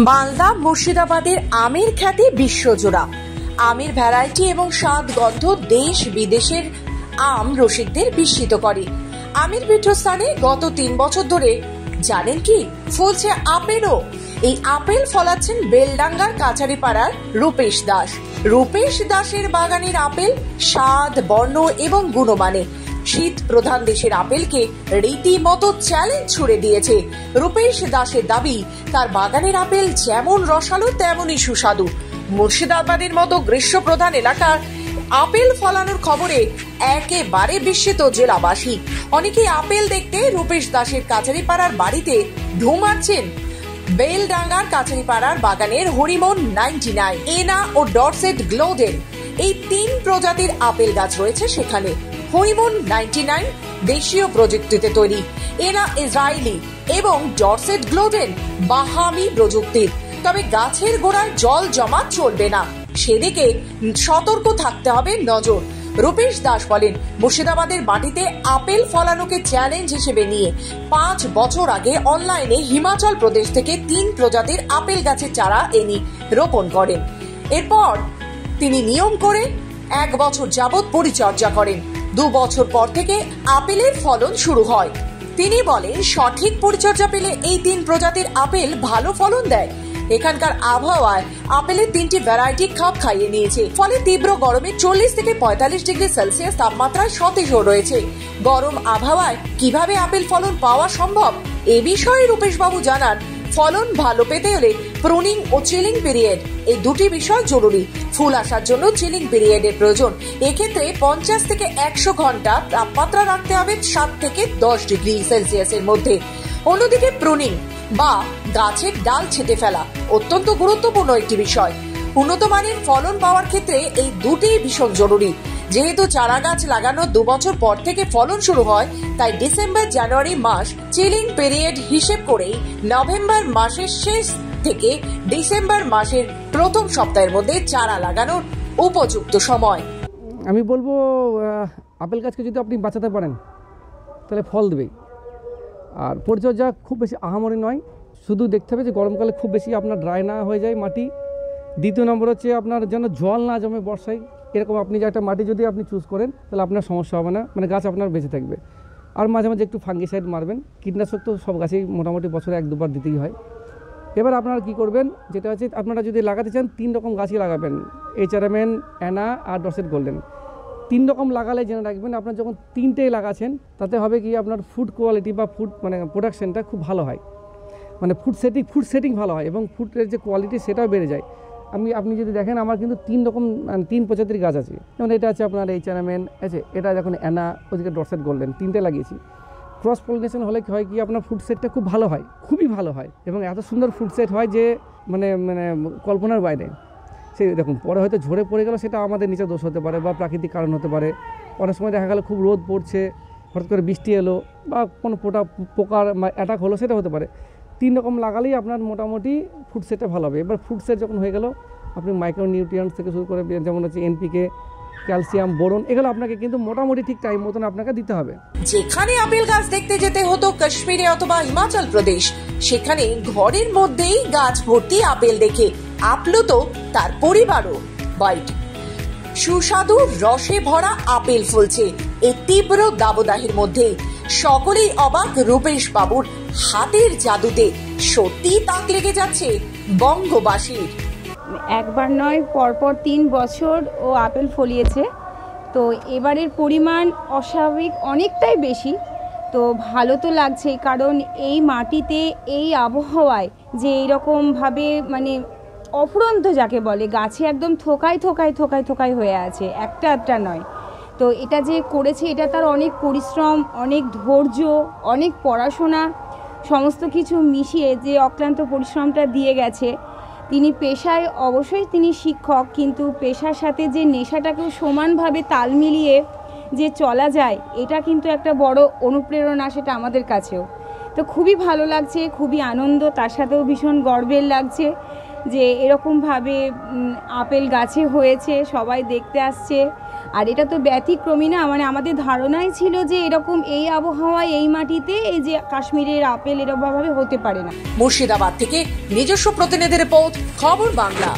মালদা মুর্শিদাবাদের আমের খ্যাতি বিশ্বজোড়া। আমের ভ্যারাইটি এবং স্বাদ গন্ধ দেশ বিদেশের আম রসিকদের বিস্মিত করে। আমের পীঠস্থানে গত 3 বছর ধরে জানেন কি ফলছে আপেলও। এই আপেল ফলাচ্ছেন বেলডাঙ্গার কাছারিপাড়ার রূপেশ দাস। রূপেশ দাসের বাগানের আপেল স্বাদ, বর্ণ এবং গুণমানে শীত প্রধান দেশের আপেলকে রীতিমতো চ্যালেঞ্জ ছুড়ে দিয়েছে। রূপেশ দাসের দাবি, তার বাগানের আপেল যেমন রসালো তেমনই সুস্বাদু। মুর্শিদাবাদের মতো গ্রীষ্ম প্রধান এলাকার আপেল ফলানোর খবরে একেবারে বিস্মিত জেলাবাসী। অনেকেই আপেল দেখতে রূপেশ দাসের কাছারিপাড়ার বাড়িতে ঢুঁ মারছেন। বেলডাঙ্গার কাছারিপাড়ার বাগানের হরিমন 99, এনা ও ডরসেট গ্লোডেন, এই 3 প্রজাতির আপেল গাছ রয়েছে সেখানে। হরিমন 99 দেশীয় প্রযুক্তিতে তৈরি, এনা ইসরায়েলি এবং ডরসেট গ্লোডেন বাহামি প্রযুক্তির। তবে গাছের গোড়ায় জল জমা চলবে না, সেদিকে সতর্ক থাকতে হবে নজর। রূপেশ দাস বলেন, মুর্শিদাবাদের মাটিতে আপেল ফলানোকে চ্যালেঞ্জ হিসেবে নিয়ে 5 বছর আগে অনলাইনে হিমাচল প্রদেশ থেকে 3 প্রজাতির আপেল গাছের চারা এনে রোপণ করেন। এরপর তিনি নিয়ম করে 1 বছর যাবৎ পরিচর্যা করেন। 2 বছর পর থেকে আপেলের ফলন শুরু হয়। তিনি বলেন, সঠিক পরিচর্যা পেলে এই 3 প্রজাতির আপেল ভালো ফলন দেয়। এখানকার আবহাওয়ায় আপেলের 3টি ভ্যারাইটি খাপ খাইয়ে নিয়েছে, ফলে তীব্র গরমে 40 থেকে 45 ডিগ্রি সেলসিয়াস তাপমাত্রায় সতেজ রয়েছে। গরম আবহাওয়ায় কিভাবে আপেল ফলন পাওয়া সম্ভব, এ বিষয়ে রূপেশ বাবু জানান, ফলন ভালো পেতে হলে প্রুনিং ও চিলিং পিরিয়ড, এই 2টি বিষয় জরুরি। ফুল আসার জন্য চিলিং পিরিয়ডের প্রয়োজন। এক্ষেত্রে 50 থেকে 100 ঘন্টা তাপমাত্রা রাখতে হবে 7 থেকে 10 ডিগ্রি সেলসিয়াসের মধ্যে। অন্যদিকে প্রুনিং বা গাছের ডাল ছেঁটে ফেলা অত্যন্ত গুরুত্বপূর্ণ একটি বিষয়। উন্নত মানের ফলন পাওয়ার ক্ষেত্রে এই 2টি ভীষণ জরুরি। যেহেতু চারা গাছ লাগানোর 2 বছর পর থেকে ফলন শুরু হয়, তাই ডিসেম্বর-জানুয়ারি মাস চিলিং পিরিয়ড হিসেব করেই নভেম্বর মাসের শেষ থেকে ডিসেম্বর মাসের প্রথম সপ্তাহের মধ্যে চারা লাগানোর উপযুক্ত সময়। আমি বলবো, আপেল গাছকে যদি আপনি বাঁচাতে পারেন তাহলে ফল দেবেই। আর পরিচর্যা খুব বেশি আহামরি নয়, শুধু দেখতে হবে যে গরমকালে খুব বেশি আপনার ড্রাই না হয়ে যায় মাটি। দ্বিতীয় নম্বর হচ্ছে আপনার যেন জল না জমে বর্ষায়, এরকম আপনি যে একটা মাটি যদি আপনি চুজ করেন তাহলে আপনার সমস্যা হবে না, মানে গাছ আপনার বেঁচে থাকবে। আর মাঝে মাঝে একটু ফাঙ্গিসাইড মারবেন। কীটনাশক তো সব গাছেই মোটামুটি বছরে 1-2 বার দিতেই হয়। এবার আপনারা কী করবেন, যেটা হচ্ছে আপনারা যদি লাগাতে চান 3 রকম গাছই লাগাবেন, এইচআরএমএন, অ্যানা আর ডরসেট গোল্ডেন। 3 রকম লাগালে জেনে রাখবেন, আপনার যখন 3টেই লাগাচ্ছেন তাতে হবে কি আপনার ফুড কোয়ালিটি বা ফুড মানে প্রোডাকশনটা খুব ভালো হয়, মানে ফুড সেটিং ভালো হয় এবং ফুডের যে কোয়ালিটি সেটাও বেড়ে যায়। আপনি যদি দেখেন, আমার কিন্তু 3 রকম 3 প্রজাতির গাছ আছে। যেমন এটা আছে আপনার এইচআরএমএন আছে, এটা যখন অ্যানা, ওদিকে ডরসেট গোল্ডেন, 3টে লাগিয়েছি। ক্রস পলিনেশন হলে কি হয় কি আপনার ফুড সেটটা খুব ভালো হয়, খুবই ভালো হয় এবং এত সুন্দর ফুড সেট হয় যে মানে কল্পনার বাইরে। সেই দেখুন, পরে হয়তো ঝরে পড়ে গেল, সেটা আমাদের নিচে দোষ হতে পারে বা প্রাকৃতিক কারণ হতে পারে। অনেক সময় দেখা গেল খুব রোদ পড়ছে, হঠাৎ করে বৃষ্টি এলো বা কোনো পোকার অ্যাটাক হলো, সেটা হতে পারে। 3 রকম লাগালেই আপনার মোটামুটি ফুড সেটটা ভালো হবে। এবার ফুড সেট যখন হয়ে গেল, আপনি মাইক্রোনিউট্রিয়েন্টস থেকে শুরু করে যেমন হচ্ছে এনপিকে, ক্যালসিয়াম, বোরন, এগুলো আপনাকে কিন্তু মোটামুটি ঠিক টাইম মতন আপনাকে দিতে হবে। যেখানে আপেল গাছ দেখতে যেতে হতো কাশ্মীরে অথবা হিমাচল প্রদেশ, সেখানে ঘরের মধ্যেই গাছ ভর্তি আপেল দেখে আপ্লুত তার পরিবারও। বাইট সুস্বাদু রসে ভরা আপেল ফলছে এই তীব্র দাবদাহের মধ্যে। সকলেই অবাক রূপেশ বাবুর হাতের জাদুতে। সত্যি তাক লেগে যাচ্ছে বঙ্গবাসীর। একবার নয়, পরপর 3 বছর ও আপেল ফলিয়েছে। তো এবারের পরিমাণ অস্বাভাবিক অনেকটাই বেশি। তো ভালো তো লাগছেই, কারণ এই মাটিতে এই আবহাওয়ায় যে এইরকমভাবে মানে অফুরন্ত যাকে বলে, গাছে একদম থোকায় হয়ে আছে, একটা নয়। তো এটা যে করেছে, এটা তার অনেক পরিশ্রম, অনেক ধৈর্য, অনেক পড়াশোনা, সমস্ত কিছু মিশিয়ে যে অক্লান্ত পরিশ্রমটা দিয়ে গেছে। তিনি পেশায় অবশ্যই তিনি শিক্ষক, কিন্তু পেশার সাথে যে নেশাটাকেও সমানভাবে তাল মিলিয়ে যে চলা যায়, এটা কিন্তু একটা বড় অনুপ্রেরণা, সেটা আমাদের কাছেও। তো খুবই ভালো লাগছে, খুবই আনন্দ, তার সাথেও ভীষণ গর্বের লাগছে যে এরকমভাবে আপেল গাছে হয়েছে, সবাই দেখতে আসছে। আর এটা তো ব্যতিক্রমী না, মানে আমাদের ধারণাই ছিল যে এরকম এই আবহাওয়ায় এই মাটিতে এই যে কাশ্মীরের আপেল এরকমভাবে হতে পারে না। মুর্শিদাবাদ থেকে নিজস্ব প্রতিনিধি রিপোর্ট, খবর বাংলা।